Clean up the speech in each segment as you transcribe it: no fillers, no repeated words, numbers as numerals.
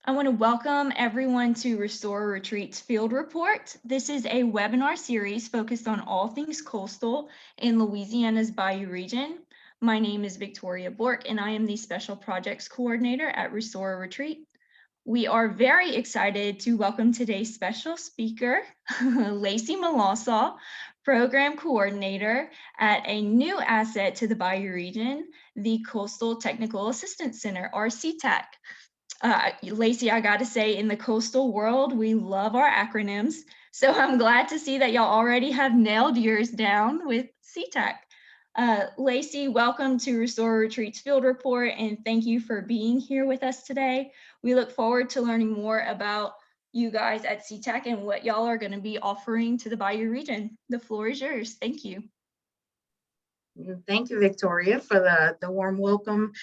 I want to welcome everyone to Restore Retreats Field Report. This is a webinar series focused on all things coastal in Louisiana's Bayou Region. My name is Victoria Bork, and I am the Special Projects Coordinator at Restore Retreat. We are very excited to welcome today's special speaker, Laci Melancon, Program Coordinator at a new asset to the Bayou Region, the Coastal Technical Assistance Center, or CTAC. Laci, I gotta say, in the coastal world, we love our acronyms. So I'm glad to see that y'all already have nailed yours down with CTAC. Laci, welcome to Restore Retreats Field Report, and thank you for being here with us today. We look forward to learning more about you guys at CTAC and what y'all are gonna be offering to the Bayou Region. The floor is yours. Thank you. Thank you, Victoria, for the warm welcome.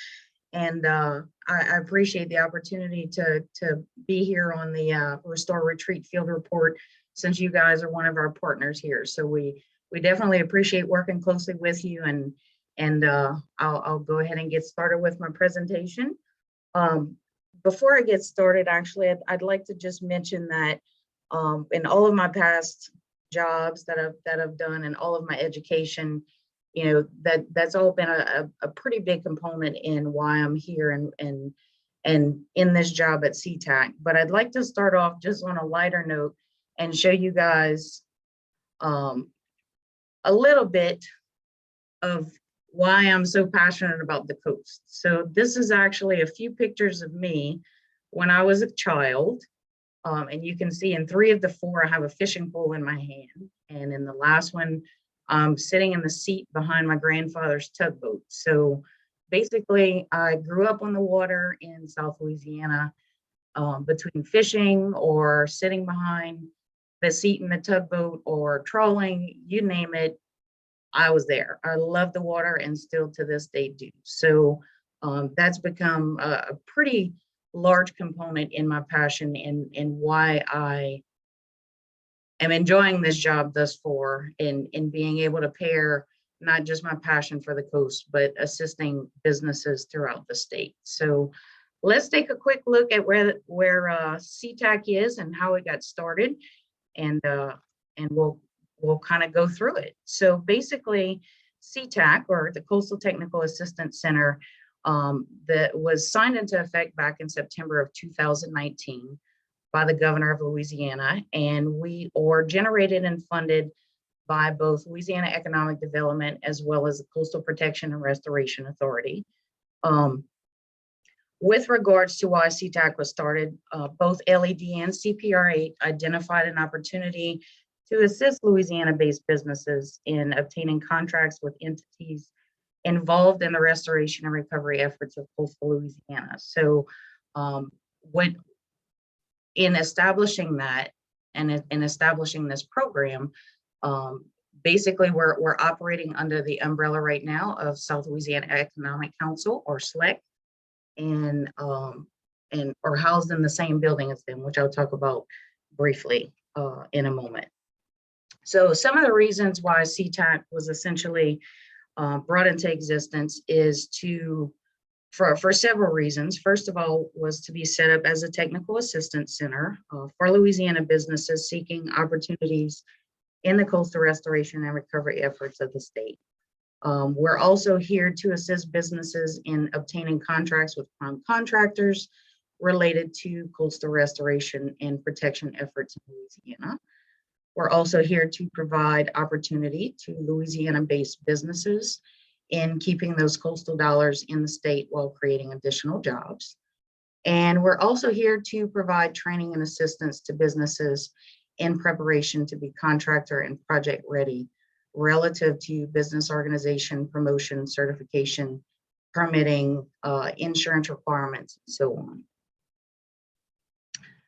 And I appreciate the opportunity to be here on the Restore Retreat Field Report, since you guys are one of our partners here. So we definitely appreciate working closely with you. And I'll go ahead and get started with my presentation. Before I get started, actually, I'd like to just mention that in all of my past jobs that I've done and all of my education, you know, that's all been a pretty big component in why I'm here and in this job at CTAC. But I'd like to start off just on a lighter note and show you guys a little bit of why I'm so passionate about the coast. So this is actually a few pictures of me when I was a child. And you can see in 3 of the 4, I have a fishing pole in my hand. And in the last one, I'm sitting in the seat behind my grandfather's tugboat. So basically, I grew up on the water in South Louisiana, between fishing or sitting behind the seat in the tugboat or trawling, you name it, I was there. I love the water and still to this day do. So that's become a pretty large component in my passion and why I am enjoying this job thus far in being able to pair not just my passion for the coast, but assisting businesses throughout the state. So let's take a quick look at where CTAC is and how it got started, and we'll kind of go through it. So basically, CTAC, or the Coastal Technical Assistance Center, that was signed into effect back in September of 2019. By the governor of Louisiana, and we are generated and funded by both Louisiana Economic Development as well as the Coastal Protection and Restoration Authority. With regards to why CTAC was started, both LED and CPR8 identified an opportunity to assist Louisiana-based businesses in obtaining contracts with entities involved in the restoration and recovery efforts of coastal Louisiana. So in establishing that and in establishing this program, basically we're operating under the umbrella right now of South Louisiana Economic Council, or SLEC, and are housed in the same building as them, which I'll talk about briefly in a moment. So some of the reasons why CTAC was essentially brought into existence is for several reasons. First of all, was to be set up as a technical assistance center for Louisiana businesses seeking opportunities in the coastal restoration and recovery efforts of the state. We're also here to assist businesses in obtaining contracts with prime contractors related to coastal restoration and protection efforts in Louisiana. We're also here to provide opportunity to Louisiana-based businesses in keeping those coastal dollars in the state while creating additional jobs. And we're also here to provide training and assistance to businesses in preparation to be contractor and project ready relative to business organization, promotion, certification, permitting, insurance requirements, and so on.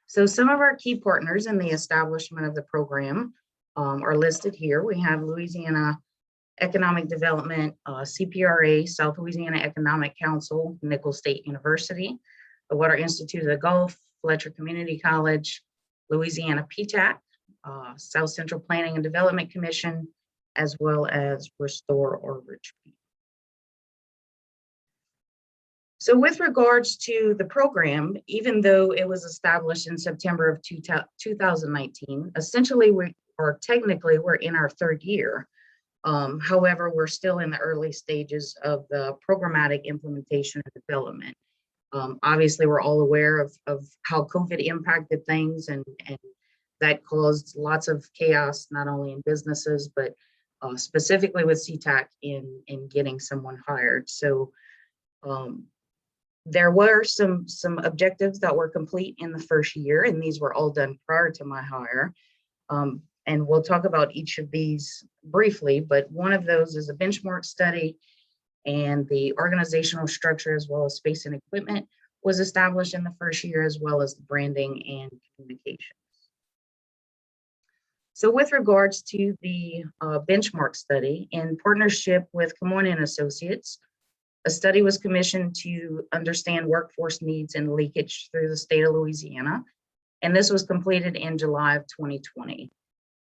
So some of our key partners in the establishment of the program are listed here. We have Louisiana Economic Development, CPRA, South Louisiana Economic Council, Nicholls State University, the Water Institute of the Gulf, Fletcher Community College, Louisiana PTAC, South Central Planning and Development Commission, as well as Restore or Retreat. So with regards to the program, even though it was established in September of 2019, essentially technically we're in our third year. However, we're still in the early stages of the programmatic implementation and development. Obviously, we're all aware of how COVID impacted things, and that caused lots of chaos, not only in businesses, but specifically with CTAC in getting someone hired. So there were some objectives that were complete in the first year, and these were all done prior to my hire. And we'll talk about each of these briefly, but one of those is a benchmark study, and the organizational structure as well as space and equipment was established in the first year, as well as the branding and communications. So with regards to the benchmark study, in partnership with Simone and Associates, a study was commissioned to understand workforce needs and leakage through the state of Louisiana, and this was completed in July of 2020.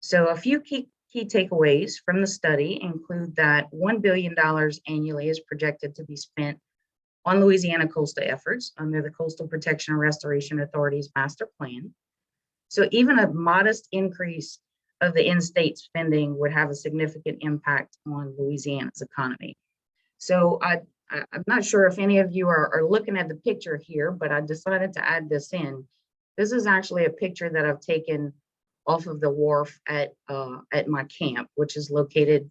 So a few key takeaways from the study include that $1 billion annually is projected to be spent on Louisiana coastal efforts under the Coastal Protection and Restoration Authority's master plan. So even a modest increase of the in-state spending would have a significant impact on Louisiana's economy. So I'm not sure if any of you are looking at the picture here, but I decided to add this in. This is actually a picture that I've taken off of the wharf at my camp, which is located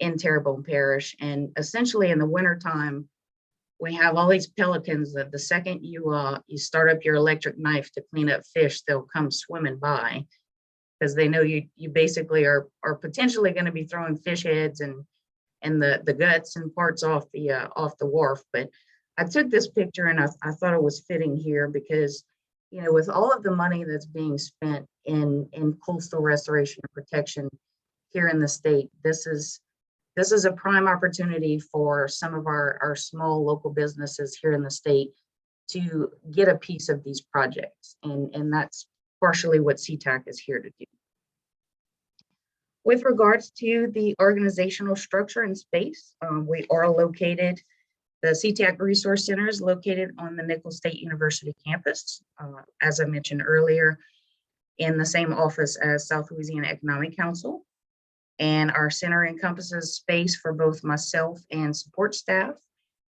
in Terrebonne Parish. And essentially in the wintertime, we have all these pelicans that the second you start up your electric knife to clean up fish, they'll come swimming by, because they know you basically are potentially going to be throwing fish heads and the guts and parts off the wharf. But I took this picture and I thought it was fitting here because, you know, with all of the money that's being spent in coastal restoration and protection here in the state, this is a prime opportunity for some of our small local businesses here in the state to get a piece of these projects. And that's partially what CTAC is here to do. With regards to the organizational structure and space, we are located, the CTAC Resource Center is located on the Nicholls State University campus, as I mentioned earlier, in the same office as South Louisiana Economic Council. And our center encompasses space for both myself and support staff.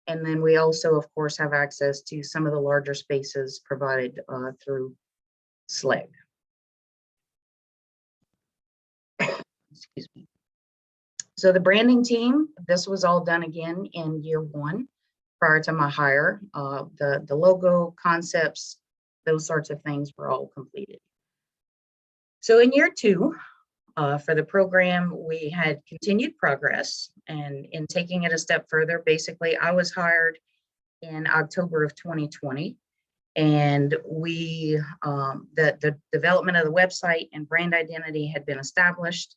And then we also, of course, have access to some of the larger spaces provided through SLEG. Excuse me. So the branding team, this was all done again in year one prior to my hire. The logo, concepts, those sorts of things were all completed. So in year two, for the program, we had continued progress, and in taking it a step further, basically I was hired in October of 2020, and we, the development of the website and brand identity had been established.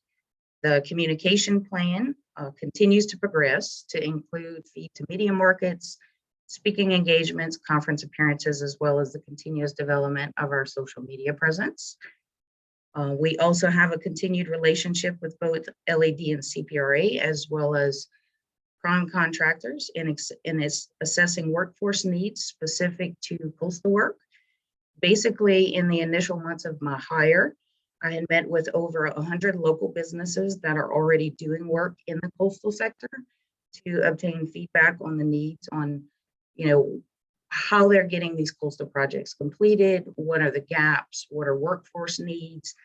The communication plan continues to progress to include feed to media markets, speaking engagements, conference appearances, as well as the continuous development of our social media presence. We also have a continued relationship with both LAD and CPRA, as well as prime contractors in assessing workforce needs specific to coastal work. Basically, in the initial months of my hire, I had met with over 100 local businesses that are already doing work in the coastal sector to obtain feedback on the needs on, you know, how they're getting these coastal projects completed, what are the gaps, what are workforce needs,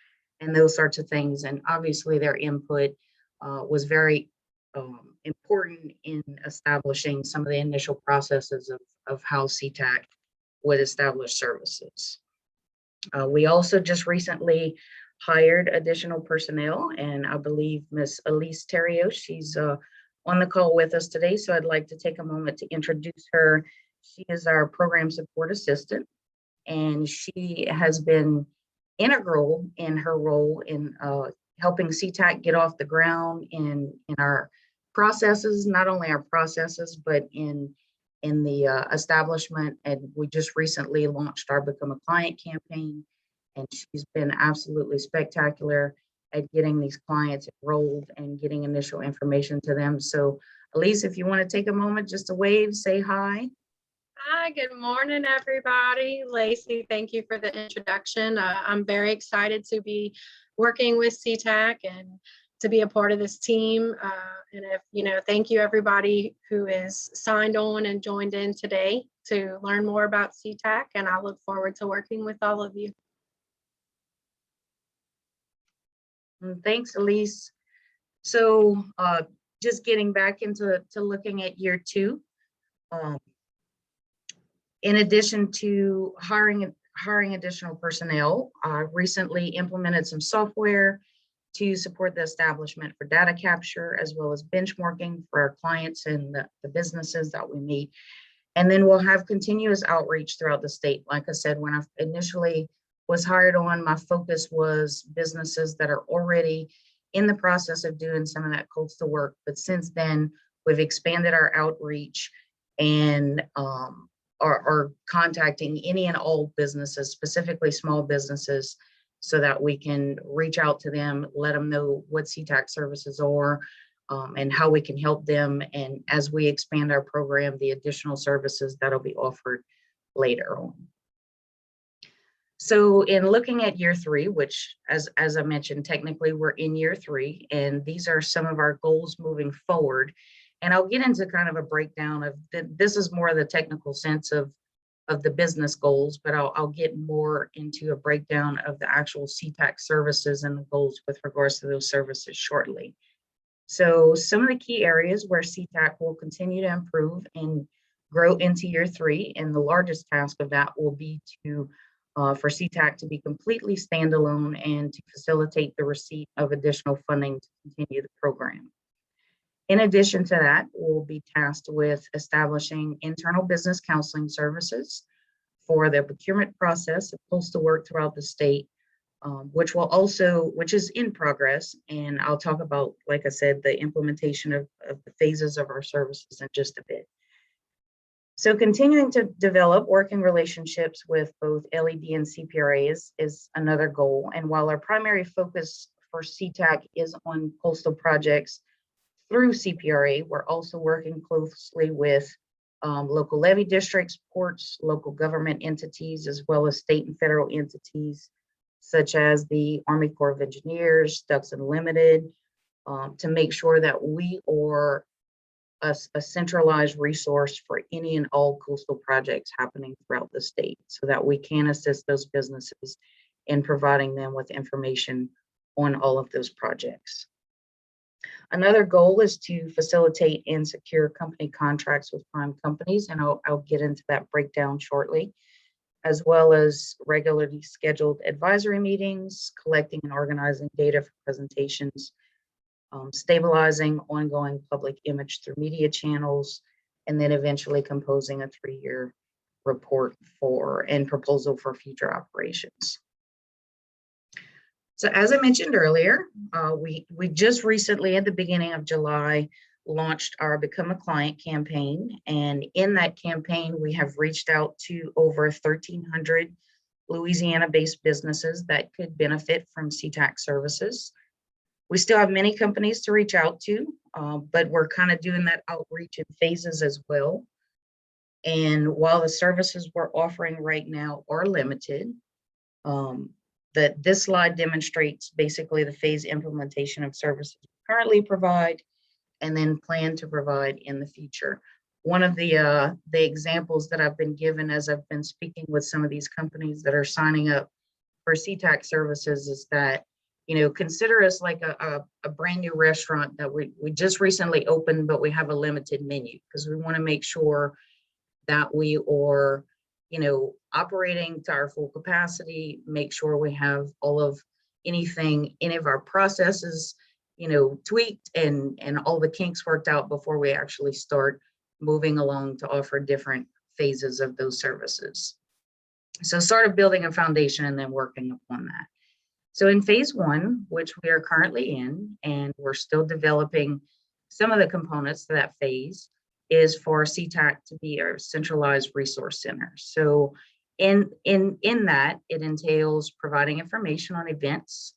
and those sorts of things. And obviously their input was very important in establishing some of the initial processes of how CTAC would establish services. We also just recently hired additional personnel, and I believe Ms. Elise Terrio, she's on the call with us today, so I'd like to take a moment to introduce her. She is our program support assistant, and she has been integral in her role in helping CTAC get off the ground in our processes, not only our processes, but in the establishment. And we just recently launched our Become a Client campaign, and she's been absolutely spectacular at getting these clients enrolled and getting initial information to them. So Elise, if you want to take a moment just to wave, say hi. Hi, good morning, everybody. Laci, thank you for the introduction. I'm very excited to be working with CTAC and to be a part of this team. Thank you everybody who is signed on and joined in today to learn more about CTAC, and I look forward to working with all of you. Thanks, Elise. So just getting back into looking at year 2. In addition to hiring additional personnel, I recently implemented some software to support the establishment for data capture, as well as benchmarking for our clients and the businesses that we meet. And then we'll have continuous outreach throughout the state. Like I said, when I initially was hired on, my focus was businesses that are already in the process of doing some of that coastal work. But since then, we've expanded our outreach and are contacting any and all businesses, specifically small businesses, so that we can reach out to them, let them know what CTAC services are, and how we can help them. And as we expand our program, the additional services that'll be offered later on. So in looking at year 3, which as I mentioned, technically we're in year 3, and these are some of our goals moving forward. And I'll get into kind of a breakdown of this is more of the technical sense of the business goals, but I'll get more into a breakdown of the actual CTAC services and the goals with regards to those services shortly. So some of the key areas where CTAC will continue to improve and grow into year 3, and the largest task of that will be to for CTAC to be completely standalone and to facilitate the receipt of additional funding to continue the program. In addition to that, we'll be tasked with establishing internal business counseling services for the procurement process of coastal work throughout the state, which is in progress. And I'll talk about, like I said, the implementation of the phases of our services in just a bit. So continuing to develop working relationships with both LED and CPRA is another goal. And while our primary focus for CTAC is on coastal projects through CPRA, we're also working closely with local levee districts, ports, local government entities, as well as state and federal entities, such as the Army Corps of Engineers, Ducks Unlimited, to make sure that we are a centralized resource for any and all coastal projects happening throughout the state, so that we can assist those businesses in providing them with information on all of those projects. Another goal is to facilitate and secure company contracts with prime companies, and I'll get into that breakdown shortly, as well as regularly scheduled advisory meetings, collecting and organizing data for presentations, stabilizing ongoing public image through media channels, and then eventually composing a 3-year report and proposal for future operations. So as I mentioned earlier, we just recently at the beginning of July launched our Become a Client campaign. And in that campaign, we have reached out to over 1,300 Louisiana-based businesses that could benefit from CTAC services. We still have many companies to reach out to, but we're kind of doing that outreach in phases as well. And while the services we're offering right now are limited, this slide demonstrates basically the phase implementation of services we currently provide and then plan to provide in the future. One of the examples that I've been given as I've been speaking with some of these companies that are signing up for CTAC services is that, consider us like a brand new restaurant that we just recently opened, but we have a limited menu, because we want to make sure that we are operating to our full capacity, make sure we have any of our processes, tweaked and all the kinks worked out before we actually start moving along to offer different phases of those services. So sort of building a foundation and then working upon that. So in phase 1, which we are currently in, and we're still developing some of the components to that phase, is for CTAC to be our centralized resource center. So in that, it entails providing information on events,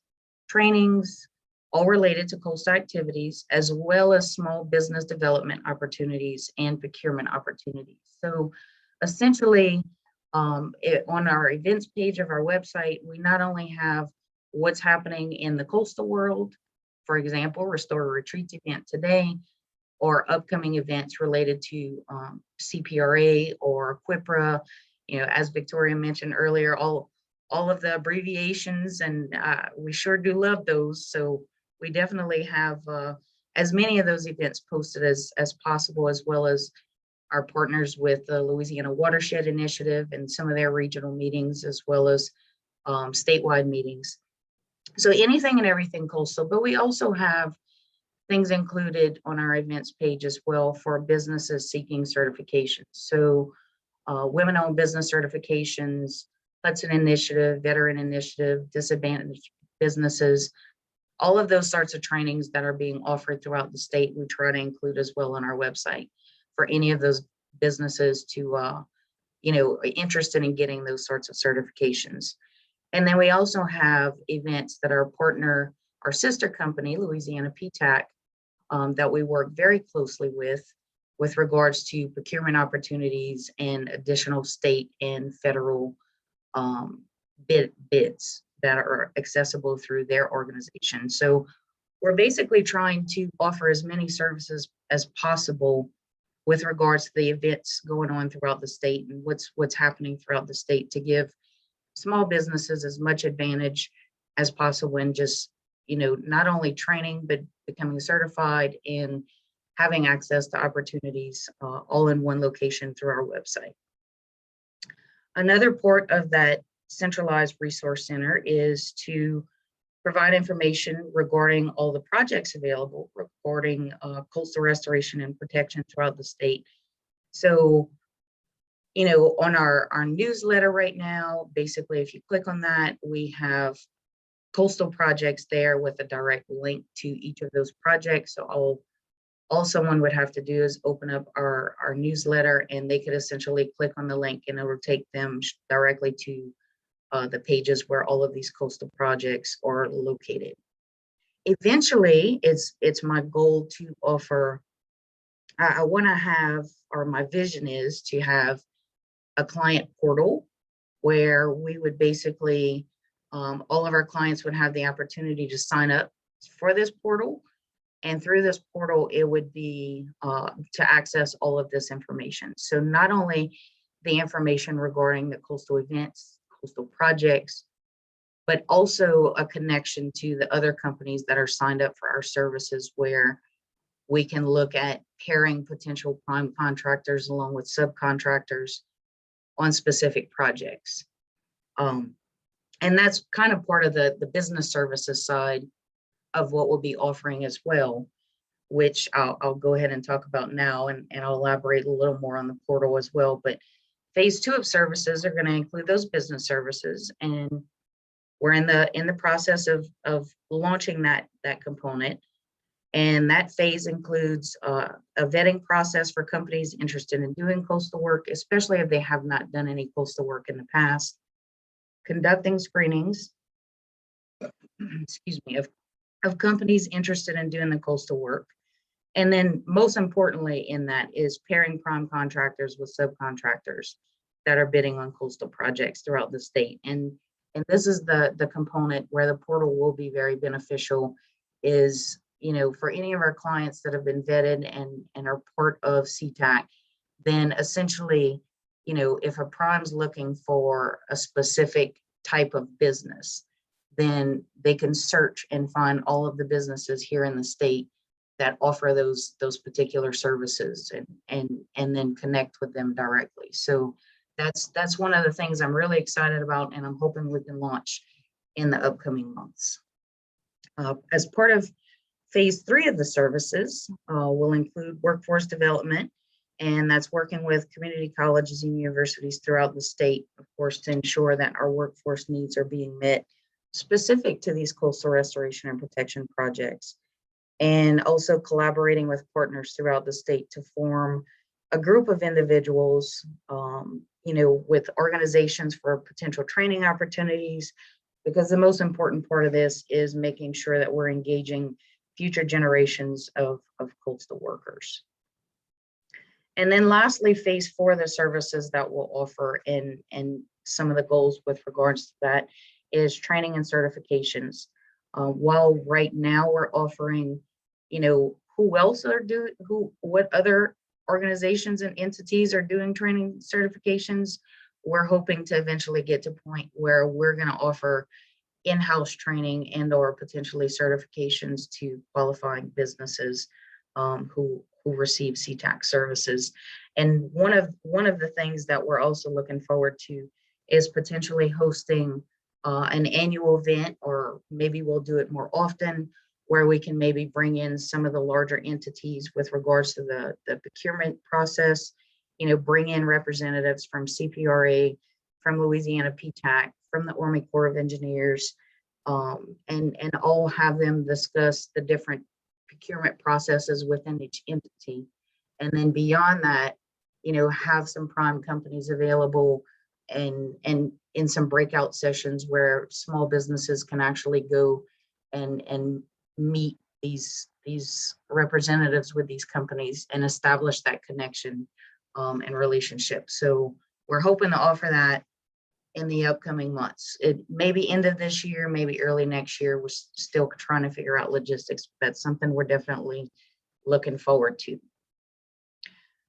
trainings, all related to coastal activities, as well as small business development opportunities and procurement opportunities. So essentially, on our events page of our website, we not only have what's happening in the coastal world, for example, Restore Retreats event today, or upcoming events related to CPRA or QIPRA. As Victoria mentioned earlier, all of the abbreviations, and we sure do love those. So we definitely have as many of those events posted as possible, as well as our partners with the Louisiana Watershed Initiative and some of their regional meetings, as well as statewide meetings. So anything and everything coastal, but we also have things included on our events page as well for businesses seeking certifications. So women-owned business certifications, Hudson Initiative, Veteran Initiative, disadvantaged businesses, all of those sorts of trainings that are being offered throughout the state, we try to include as well on our website for any of those businesses to, interested in getting those sorts of certifications. And then we also have events that our partner, our sister company, Louisiana CTAC, that we work very closely with regards to procurement opportunities and additional state and federal bids that are accessible through their organization. So we're basically trying to offer as many services as possible with regards to the events going on throughout the state and what's happening throughout the state, to give small businesses as much advantage as possible in just, not only training, but becoming certified and having access to opportunities all in one location through our website. Another part of that centralized resource center is to provide information regarding all the projects available regarding coastal restoration and protection throughout the state. So, on our newsletter right now, basically, if you click on that, we have coastal projects there with a direct link to each of those projects. So all someone would have to do is open up our newsletter, and they could essentially click on the link, and it will take them directly to the pages where all of these coastal projects are located. Eventually, it's my goal to offer, I want to have, or my vision is to have a client portal where we would basically, all of our clients would have the opportunity to sign up for this portal. And through this portal, it would be to access all of this information. So not only the information regarding the coastal events, coastal projects, but also a connection to the other companies that are signed up for our services, where we can look at pairing potential prime contractors along with subcontractors on specific projects. And that's kind of part of the business services side of what we'll be offering as well, which I'll go ahead and talk about now, and I'll elaborate a little more on the portal as well. But phase 2 of services are going to include those business services, and we're in the process of launching that component. And that phase includes a vetting process for companies interested in doing coastal work, especially if they have not done any coastal work in the past, conducting screenings, excuse me, of companies interested in doing the coastal work. And then most importantly in that is pairing prime contractors with subcontractors that are bidding on coastal projects throughout the state. And this is the component where the portal will be very beneficial, is, for any of our clients that have been vetted and are part of CTAC, then essentially, if a prime's looking for a specific type of business, then they can search and find all of the businesses here in the state that offer those particular services, and then connect with them directly. So that's one of the things I'm really excited about, and I'm hoping we can launch in the upcoming months. As part of phase 3 of the services, will include workforce development, and that's working with community colleges and universities throughout the state, of course, to ensure that our workforce needs are being met specific to these coastal restoration and protection projects. And also collaborating with partners throughout the state to form a group of individuals, with organizations for potential training opportunities, because the most important part of this is making sure that we're engaging future generations of coastal workers. And then lastly, phase 4, the services that we'll offer and some of the goals with regards to that is training and certifications. While right now we're offering, who else are doing, what other organizations and entities are doing training certifications, we're hoping to eventually get to a point where we're going to offer in-house training and or potentially certifications to qualifying businesses who receive CTAC services. And one of the things that we're also looking forward to is potentially hosting an annual event, or maybe we'll do it more often, where we can maybe bring in some of the larger entities with regards to the procurement process, bring in representatives from CPRA, from Louisiana PTAC, from the Army Corps of Engineers, and all have them discuss the different procurement processes within each entity. And then beyond that, have some prime companies available and in some breakout sessions where small businesses can actually go and meet these representatives with these companies and establish that connection and relationship. So we're hoping to offer that in the upcoming months. It may be end of this year, maybe early next year. We're still trying to figure out logistics, but that's something we're definitely looking forward to.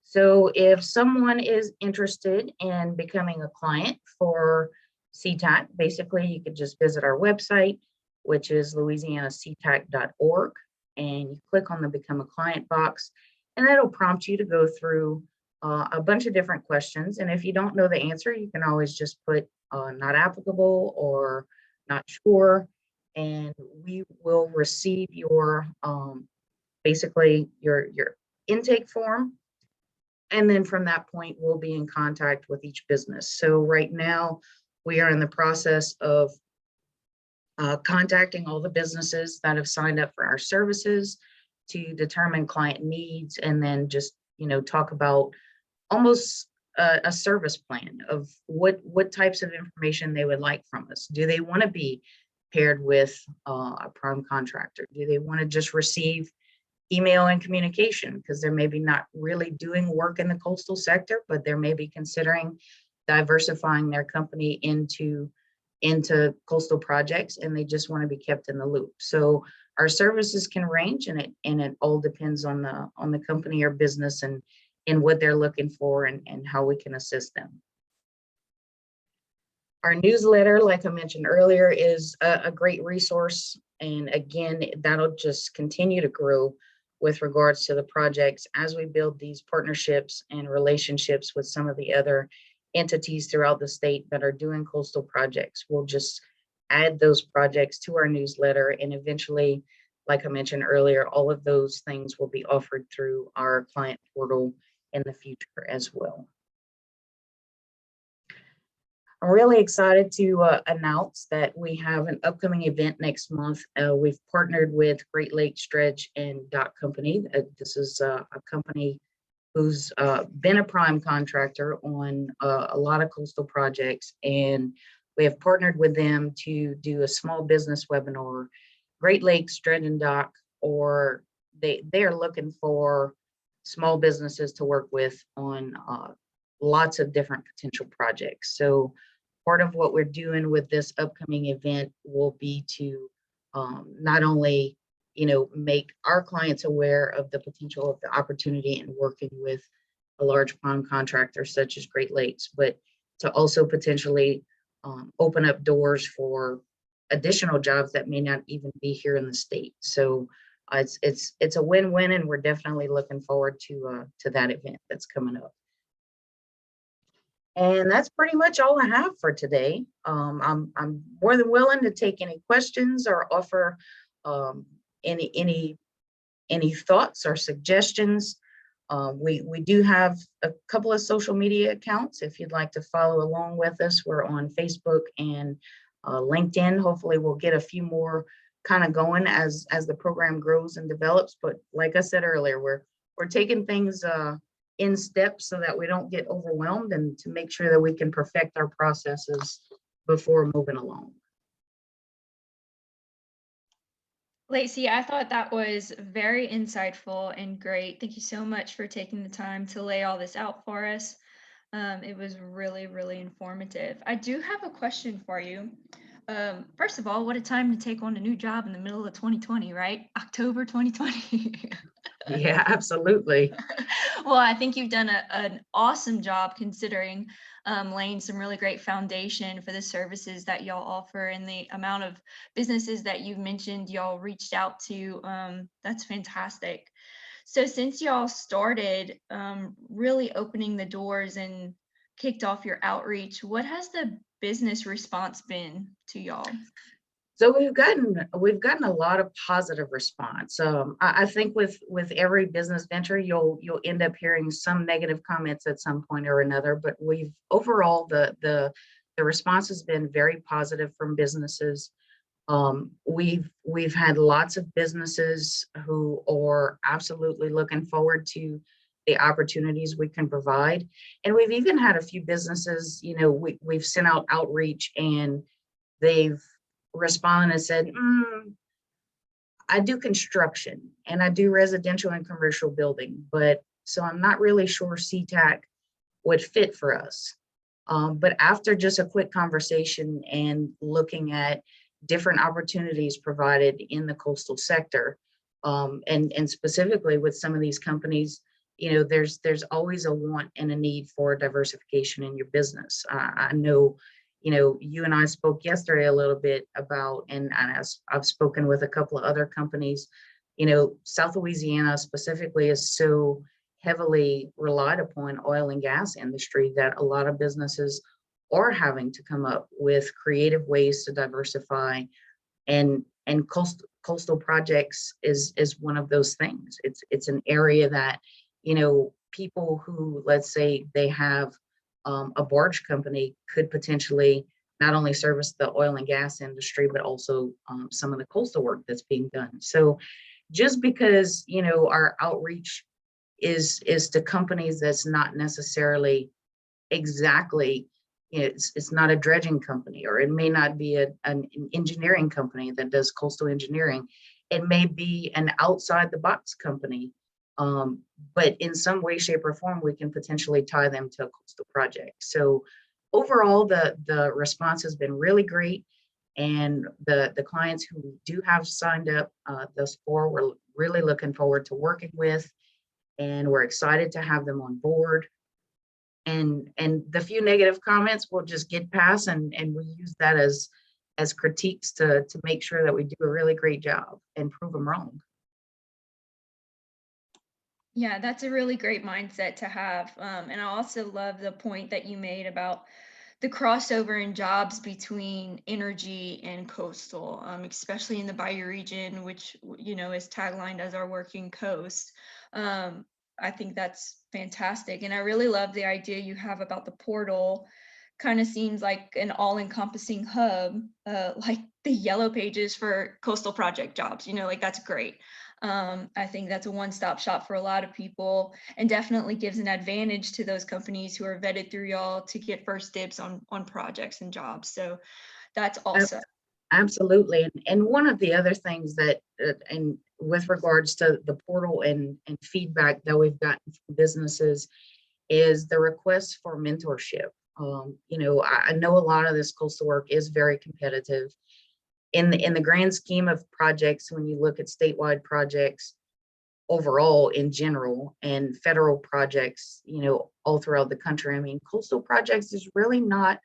So if someone is interested in becoming a client for CTAC, basically you could just visit our website, which is louisianactac.org, and you click on the Become a Client box, and that'll prompt you to go through a bunch of different questions. And if you don't know the answer, you can always just put not applicable or not sure, and we will receive your basically your intake form. And then from that point, we'll be in contact with each business. So right now we are in the process of contacting all the businesses that have signed up for our services to determine client needs, and then just, talk about almost a service plan of what types of information they would like from us. Do they want to be paired with a prime contractor? Do they want to just receive email and communication, because they're maybe not really doing work in the coastal sector, but they're maybe considering diversifying their company into coastal projects, and they just want to be kept in the loop. So our services can range, and it all depends on the company or business and what they're looking for and how we can assist them. Our newsletter, like I mentioned earlier, is a great resource. And again, that'll just continue to grow with regards to the projects as we build these partnerships and relationships with some of the other entities throughout the state that are doing coastal projects. We'll just add those projects to our newsletter, and eventually, like I mentioned earlier, all of those things will be offered through our client portal in the future as well. I'm really excited to announce that we have an upcoming event next month. We've partnered with Great Lakes Dredge and Dock Company. This is a company who's been a prime contractor on a lot of coastal projects, and we have partnered with them to do a small business webinar. Great Lakes Dredge and Dock, or they are looking for small businesses to work with on lots of different potential projects. So part of what we're doing with this upcoming event will be to not only, make our clients aware of the potential of the opportunity in working with a large prime contractor such as Great Lakes, but to also potentially open up doors for additional jobs that may not even be here in the state. So it's a win-win, and we're definitely looking forward to that event that's coming up. And that's pretty much all I have for today. I'm more than willing to take any questions or offer any thoughts or suggestions. We do have a couple of social media accounts. If you'd like to follow along with us, we're on Facebook and LinkedIn. Hopefully we'll get a few more kind of going as the program grows and develops. But like I said earlier, we're taking things in steps so that we don't get overwhelmed, and to make sure that we can perfect our processes before moving along. Lacey, I thought that was very insightful and great. Thank you so much for taking the time to lay all this out for us. It was really, really informative. I do have a question for you. First of all, what a time to take on a new job in the middle of 2020, right? October 2020. Yeah, absolutely. Well, I think you've done an awesome job considering laying some really great foundation for the services that y'all offer and the amount of businesses that you've mentioned y'all reached out to. That's fantastic. So since y'all started really opening the doors and kicked off your outreach, what has the business response been to y'all? So we've gotten a lot of positive response. I think with every business venture, you'll end up hearing some negative comments at some point or another. But we've overall the response has been very positive from businesses. We've had lots of businesses who are absolutely looking forward to the opportunities we can provide, and we've even had a few businesses. We've sent out outreach and they've responded and said, I do construction and I do residential and commercial building, but so I'm not really sure CTAC would fit for us. But after just a quick conversation and looking at different opportunities provided in the coastal sector, and specifically with some of these companies, there's always a want and a need for diversification in your business. I know, you and I spoke yesterday a little bit about, and as I've spoken with a couple of other companies, South Louisiana specifically is so heavily relied upon oil and gas industry that a lot of businesses are having to come up with creative ways to diversify, and coastal projects is one of those things. It's an area that people who, let's say they have a barge company, could potentially not only service the oil and gas industry but also some of the coastal work that's being done. So just because our outreach is to companies that's not necessarily exactly, it's not a dredging company, or it may not be an engineering company that does coastal engineering. It may be an outside the box company, but in some way, shape, or form, we can potentially tie them to a coastal project. So overall, the response has been really great, and the clients who do have signed up thus far, we're really looking forward to working with, and we're excited to have them on board. And the few negative comments we'll just get past, and we use that as critiques to make sure that we do a really great job and prove them wrong. Yeah, that's a really great mindset to have. And I also love the point that you made about the crossover in jobs between energy and coastal, especially in the Bayou region, which, is taglined as our working coast. I think that's fantastic. And I really love the idea you have about the portal. Kind of seems like an all-encompassing hub, like the yellow pages for coastal project jobs, like that's great. I think that's a one-stop shop for a lot of people, and definitely gives an advantage to those companies who are vetted through y'all to get first dibs on projects and jobs. So that's awesome. Absolutely. And one of the other things that, and with regards to the portal and feedback that we've gotten from businesses, is the request for mentorship. I know a lot of this coastal work is very competitive. In the grand scheme of projects, when you look at statewide projects overall in general, and federal projects, all throughout the country, I mean, coastal projects is really not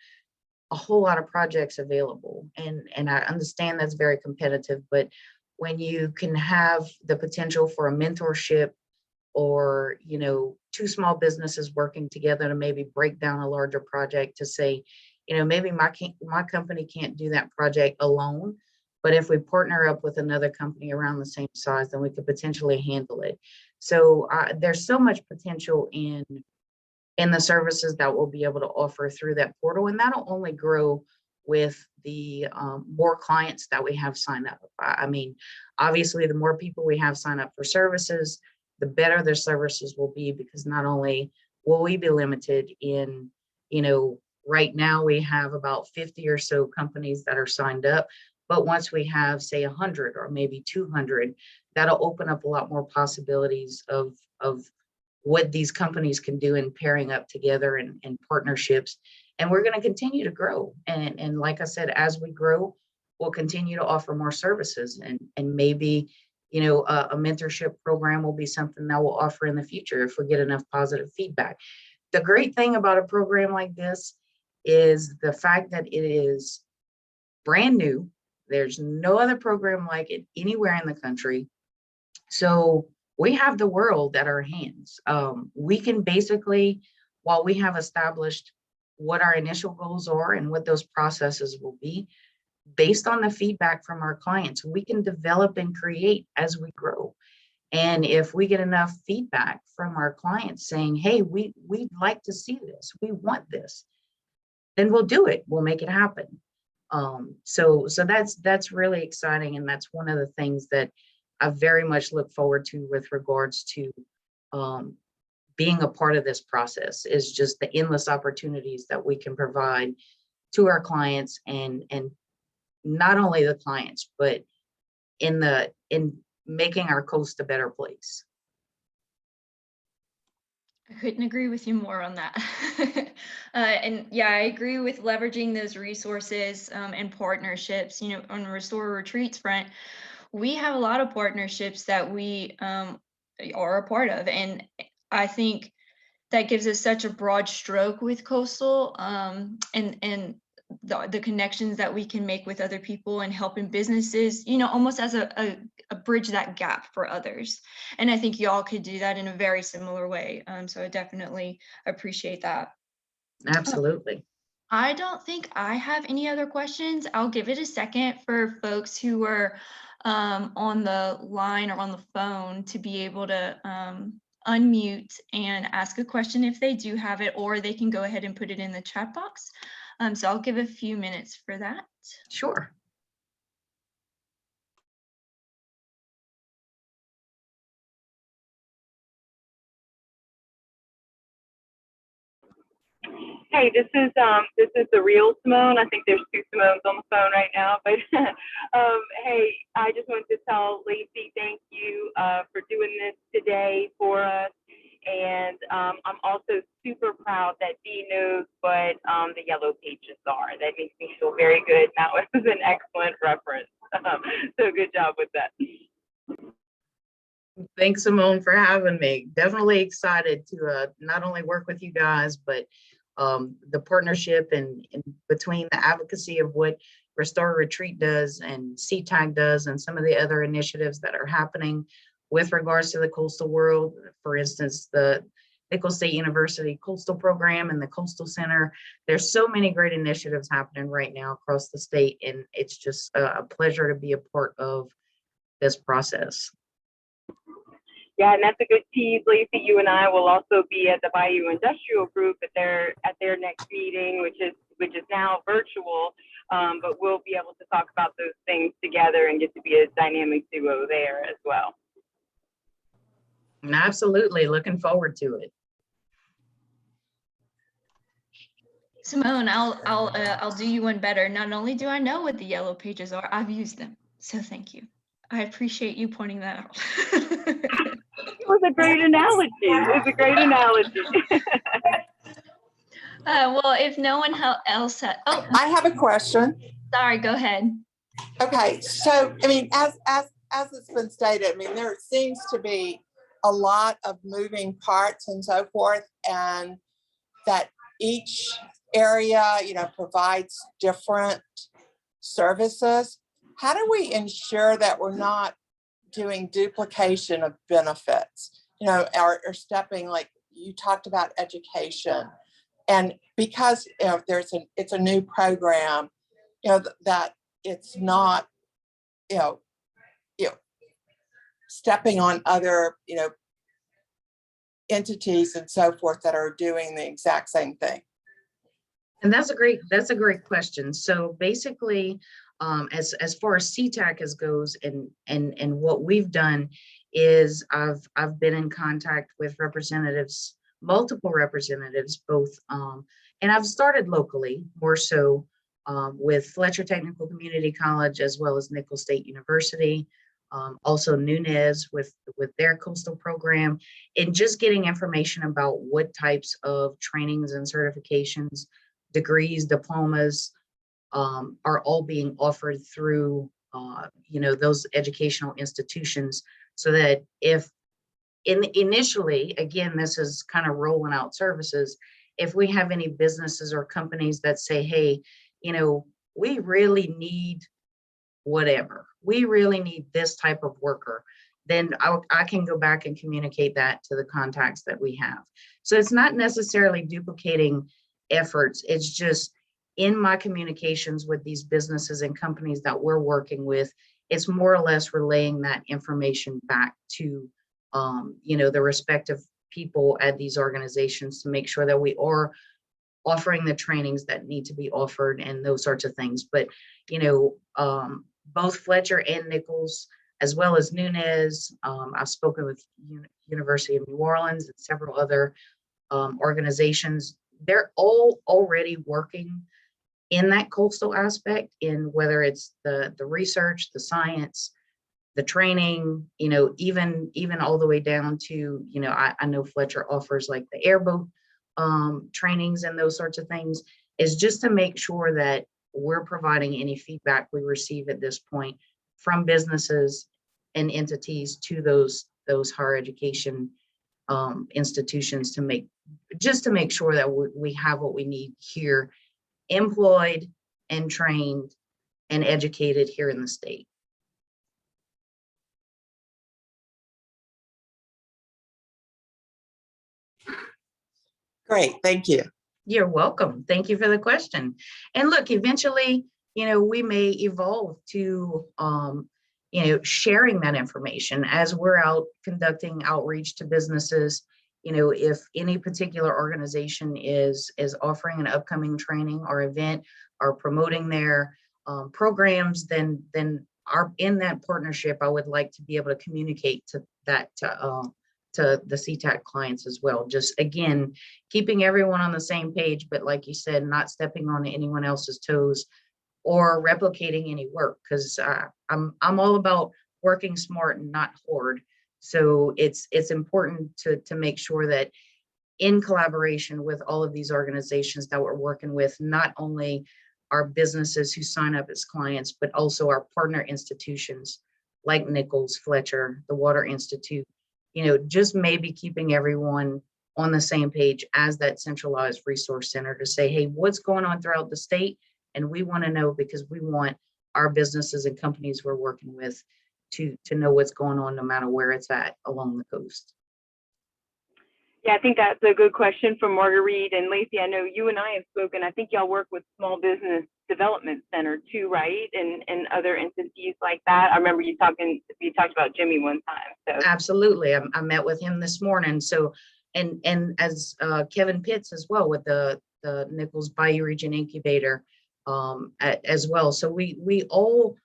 a whole lot of projects available. And I understand that's very competitive, but when you can have the potential for a mentorship, or two small businesses working together to maybe break down a larger project, to say, maybe my company can't do that project alone, but if we partner up with another company around the same size, then we could potentially handle it. So there's so much potential in the services that we'll be able to offer through that portal, and that'll only grow with the more clients that we have sign up. I mean, obviously, the more people we have sign up for services, the better their services will be, because not only will we be limited in, right now we have about 50 or so companies that are signed up, But once we have, say, 100 or maybe 200, that'll open up a lot more possibilities of what these companies can do in pairing up together and partnerships. And we're going to continue to grow. And like I said, as we grow, we'll continue to offer more services, and maybe, you know, a mentorship program will be something that we'll offer in the future if we get enough positive feedback. The great thing about a program like this is the fact that it is brand new. There's no other program like it anywhere in the country. So we have the world at our hands. We can basically, while we have established what our initial goals are and what those processes will be, based on the feedback from our clients, we can develop and create as we grow. And if we get enough feedback from our clients saying, hey, we'd like to see this, we want this, then we'll do it, we'll make it happen. So that's really exciting. And that's one of the things that I very much look forward to with regards to being a part of this process, is just the endless opportunities that we can provide to our clients, and not only the clients, but in making our coast a better place. I couldn't agree with you more on that. And yeah, I agree with leveraging those resources and partnerships. You know, on the Restore Retreats front, we have a lot of partnerships that we are a part of. And I think that gives us such a broad stroke with coastal, and the connections that we can make with other people and helping businesses, you know, almost as a bridge that gap for others. And I think y'all could do that in a very similar way. So I definitely appreciate that. Absolutely. I don't think I have any other questions. I'll give it a second for folks who are on the line or on the phone to be able to unmute and ask a question if they do have it, or they can go ahead and put it in the chat box. So I'll give a few minutes for that. Sure. Hey, this is the real Simone. I think there's two Simones on the phone right now, but hey, I just wanted to tell Laci thank you for doing this today for us, and I'm also super proud that Dee knows what the yellow pages are. That makes me feel very good. That was an excellent reference. So good job with that. Thanks, Simone, for having me. Definitely excited to not only work with you guys, but the partnership and between the advocacy of what Restore Retreat does and CTAC does, and some of the other initiatives that are happening with regards to the coastal world. For instance, the Nicholls State University Coastal Program and the Coastal Center. There's so many great initiatives happening right now across the state, and it's just a pleasure to be a part of this process. Yeah, and that's a good tease, Laci. You and I will also be at the Bayou Industrial Group at their next meeting, which is now virtual, but we'll be able to talk about those things together and get to be a dynamic duo there as well. Absolutely, looking forward to it. Simone, I'll do you one better. Not only do I know what the yellow pages are, I've used them. So thank you. I appreciate you pointing that out. It was a great analogy. It was a great analogy. Well, if no one else had, oh, I have a question. sorry, go ahead. Okay, so I mean, as it's been stated, I mean, there seems to be a lot of moving parts and so forth, and that each area, you know, provides different services. How do we ensure that we're not doing duplication of benefits, you know, or stepping, like you talked about education, and because, you know, it's a new program, you know, that it's not, you know, stepping on other, you know, entities and so forth that are doing the exact same thing. And that's a great question. So basically, as far as CTAC goes, and what we've done is I've been in contact with representatives, multiple representatives, both, and I've started locally more so with Fletcher Technical Community College, as well as Nicholls State University. Also Nunez with their coastal program, and just getting information about what types of trainings and certifications, degrees, diplomas are all being offered through those educational institutions, so that if initially, again, this is kind of rolling out services, if we have any businesses or companies that say, hey, we really need whatever, we really need this type of worker, then I can go back and communicate that to the contacts that we have. So it's not necessarily duplicating efforts. It's just in my communications with these businesses and companies that we're working with, it's more or less relaying that information back to, the respective people at these organizations to make sure that we are offering the trainings that need to be offered and those sorts of things. But, both Fletcher and Nicholls, as well as Nunez, I've spoken with University of New Orleans and several other organizations. They're all already working in that coastal aspect, in whether it's the research, the science, the training, even all the way down to, I know Fletcher offers like the airboat trainings and those sorts of things, is just to make sure that we're providing any feedback we receive at this point from businesses and entities to those higher education institutions, to make sure that we have what we need here, employed and trained and educated here in the state. Great, thank you. You're welcome. Thank you for the question. And look, eventually, we may evolve to, sharing that information as we're out conducting outreach to businesses. If any particular organization is offering an upcoming training or event or promoting their programs, then in that partnership, I would like to be able to communicate to that to the CTAC clients as well. Just again, keeping everyone on the same page, but like you said, not stepping on anyone else's toes or replicating any work, because I'm all about working smart and not hoard. So it's important to make sure that in collaboration with all of these organizations that we're working with, not only our businesses who sign up as clients, but also our partner institutions like Nicholls, Fletcher, the Water Institute, just maybe keeping everyone on the same page as that centralized resource center to say, hey, what's going on throughout the state? And we want to know, because we want our businesses and companies we're working with to know what's going on, no matter where it's at along the coast. Yeah, I think that's a good question from Marguerite and Laci. I know you and I have spoken. I think y'all work with Small Business Development Center too, right? And other entities like that. I remember you talked about Jimmy one time. So absolutely, I met with him this morning. So, and as Kevin Pitts as well with the Nicholls Bayou Region Incubator as well. So we all,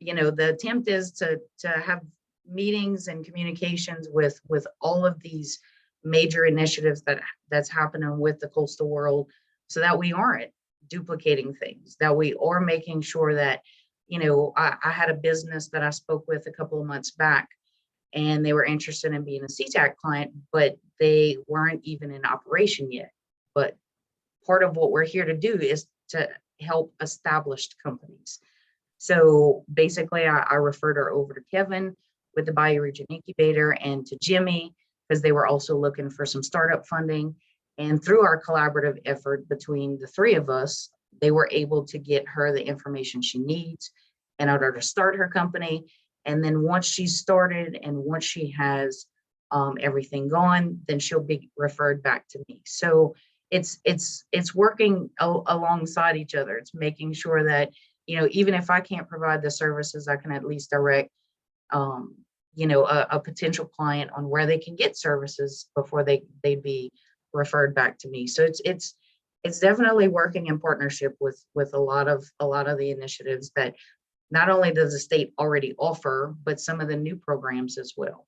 the attempt is to have meetings and communications with all of these major initiatives that's happening with the coastal world, so that we aren't duplicating things, that we are making sure that, I had a business that I spoke with a couple of months back, and they were interested in being a CTAC client, but they weren't even in operation yet. But part of what we're here to do is to help established companies. So basically I referred her over to Kevin with the Bayou Region Incubator, and to Jimmy, because they were also looking for some startup funding. And through our collaborative effort between the three of us, they were able to get her the information she needs in order to start her company. And then once she's started and once she has everything gone, then she'll be referred back to me. So it's working alongside each other. It's making sure that, even if I can't provide the services, I can at least direct a potential client on where they can get services before they'd be referred back to me. So it's definitely working in partnership with a lot of the initiatives that not only does the state already offer, but some of the new programs as well.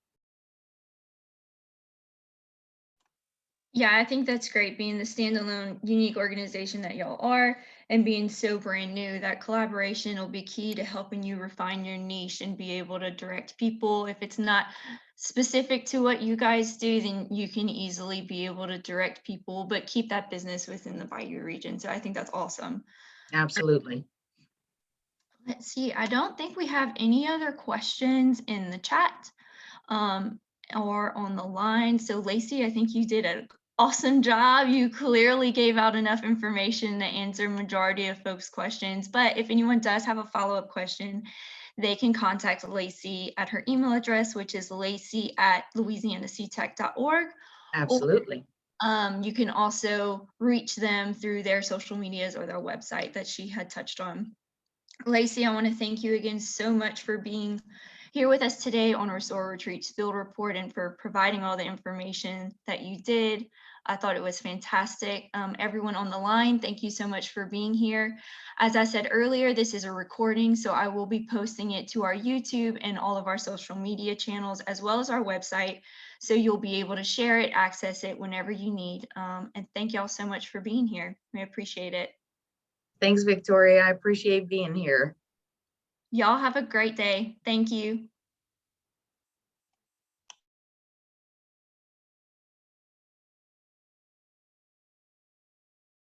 Yeah, I think that's great, being the standalone, unique organization that y'all are and being so brand new. That collaboration will be key to helping you refine your niche and be able to direct people. If it's not specific to what you guys do, then you can easily be able to direct people, but keep that business within the Bayou region. So I think that's awesome. Absolutely. Let's see, I don't think we have any other questions in the chat or on the line. So Laci, I think you did an awesome job. You clearly gave out enough information to answer majority of folks' questions. But if anyone does have a follow-up question, they can contact Laci at her email address, which is laci@louisianactech.org. Absolutely. You can also reach them through their social medias or their website that she had touched on. Laci, I want to thank you again so much for being here with us today on Restore Retreats Field Report and for providing all the information that you did. I thought it was fantastic. Everyone on the line, thank you so much for being here. As I said earlier, this is a recording, so I will be posting it to our YouTube and all of our social media channels, as well as our website. So you'll be able to share it, access it whenever you need. And thank y'all so much for being here. We appreciate it. Thanks, Victoria. I appreciate being here. Y'all have a great day. Thank you.